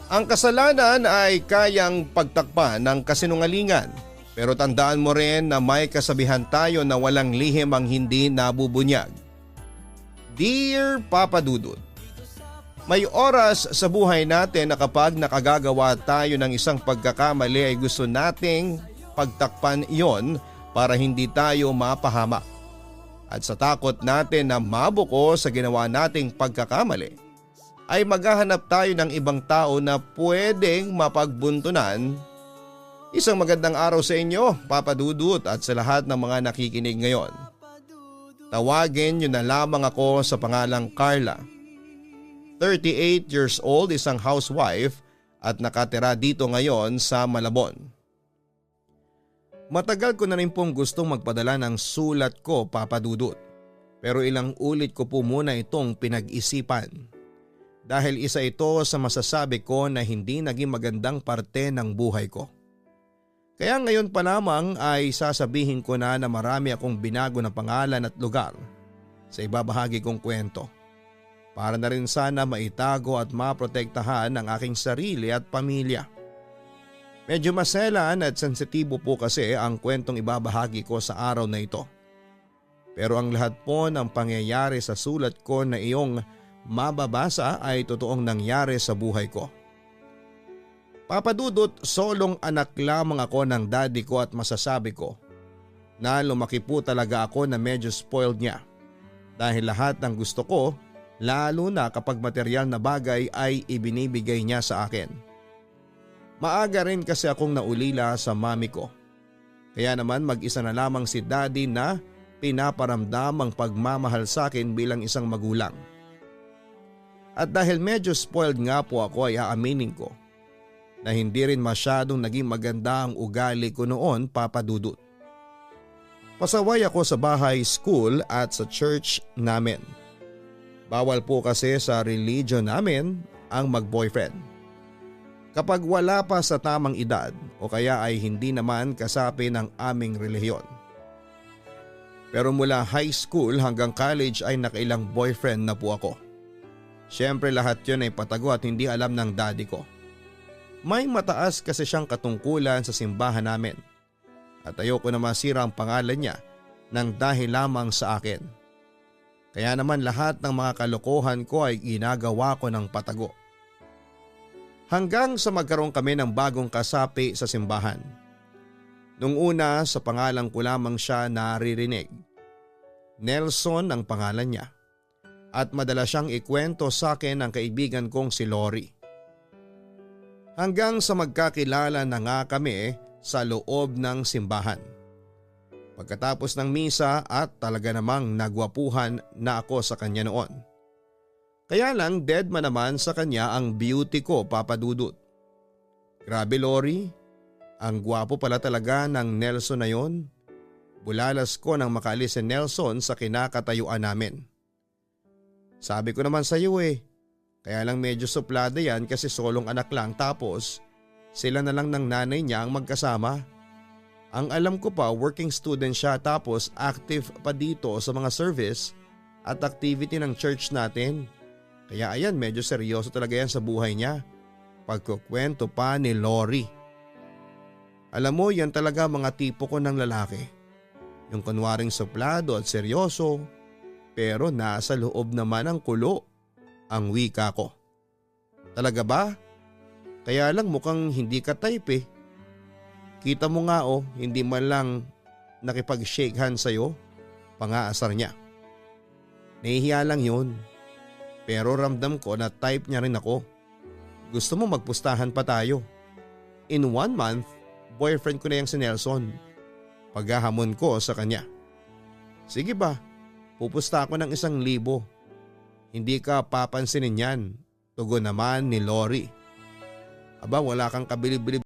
Ang kasalanan ay kayang pagtakpan ng kasinungalingan. Pero tandaan mo rin na may kasabihan tayo na walang lihim ang hindi nabubunyag. Dear Papa Dudut, may oras sa buhay natin na kapag nakagagawa tayo ng isang pagkakamali ay gusto nating pagtakpan iyon para hindi tayo mapahamak. At sa takot natin na mabuko sa ginawa nating pagkakamali, ay maghahanap tayo ng ibang tao na pwedeng mapagbuntunan. Isang magandang araw sa inyo, Papa Dudut, at sa lahat ng mga nakikinig ngayon. Tawagin niyo na lamang ako sa pangalang Carla. 38 years old, isang housewife at nakatira dito ngayon sa Malabon. Matagal ko na rin pong gustong magpadala ng sulat ko, Papa Dudut. Pero ilang ulit ko po muna itong pinag-isipan. Dahil isa ito sa masasabi ko na hindi naging magandang parte ng buhay ko. Kaya ngayon pa lamang ay sasabihin ko na marami akong binago na pangalan at lugar sa ibabahagi kong kwento. Para na rin sana maitago at maprotektahan ang aking sarili at pamilya. Medyo maselan at sensitibo po kasi ang kwentong ibabahagi ko sa araw na ito. Pero ang lahat po ng pangyayari sa sulat ko na iyong mababasa ay totoong nangyari sa buhay ko. Papa Dudut, solong anak lamang ako ng daddy ko at masasabi ko na lumaki po talaga ako na medyo spoiled niya. Dahil lahat ng gusto ko, lalo na kapag material na bagay ay ibinibigay niya sa akin. Maaga rin kasi akong naulila sa mami ko. Kaya naman mag-isa na lamang si daddy na pinaparamdam ang pagmamahal sa akin bilang isang magulang. At dahil medyo spoiled nga po ako ay aaminin ko na hindi rin masyadong naging maganda ang ugali ko noon, Papa Dudut. Pasaway ako sa bahay, school at sa church namin. Bawal po kasi sa religion namin ang mag-boyfriend. Kapag wala pa sa tamang edad o kaya ay hindi naman kasapi ng aming relihiyon. Pero mula high school hanggang college ay nakailang boyfriend na po ako. Siyempre lahat yun ay patago at hindi alam ng daddy ko. May mataas kasi siyang katungkulan sa simbahan namin. At ayoko na masira ang pangalan niya nang dahil lamang sa akin. Kaya naman lahat ng mga kalokohan ko ay ginagawa ko ng patago. Hanggang sa magkaroon kami ng bagong kasapi sa simbahan. Nung una sa pangalan ko lamang siya naririnig. Nelson ang pangalan niya. At madalas siyang ikwento sa akin ng kaibigan kong si Lori. Hanggang sa magkakilala na nga kami sa loob ng simbahan. Pagkatapos ng misa at talaga namang nagwapuhan na ako sa kanya noon. Kaya lang dead man naman sa kanya ang beauty ko, Papa Dudut. Grabe Lori, ang gwapo pala talaga ng Nelson na yon. Bulalas ko nang makaalis si Nelson sa kinakatayuan namin. Sabi ko naman sa iyo kaya lang medyo suplada yan kasi solong anak lang tapos sila na lang ng nanay niya ang magkasama. Ang alam ko pa working student siya tapos active pa dito sa mga service at activity ng church natin. Kaya ayan medyo seryoso talaga yan sa buhay niya. Pagkukwento pa ni Lori. Alam mo yan talaga mga tipo ko ng lalaki. Yung kunwaring suplado at seryoso pero nasa loob naman ang kulo. Ang wika ko. Talaga ba? Kaya lang mukhang hindi ka type Kita mo nga hindi man lang nakipag-shake hand sa'yo. Pangaasar niya. Nahihiya lang yun. Pero ramdam ko na type niya rin ako. Gusto mo magpustahan pa tayo. In 1 month, boyfriend ko na yung si Nelson. Paghahamon ko sa kanya. Sige ba, pupusta ako ng 1,000. Hindi ka papansinin yan, tugon naman ni Lori. Aba wala kang kabilib-bilib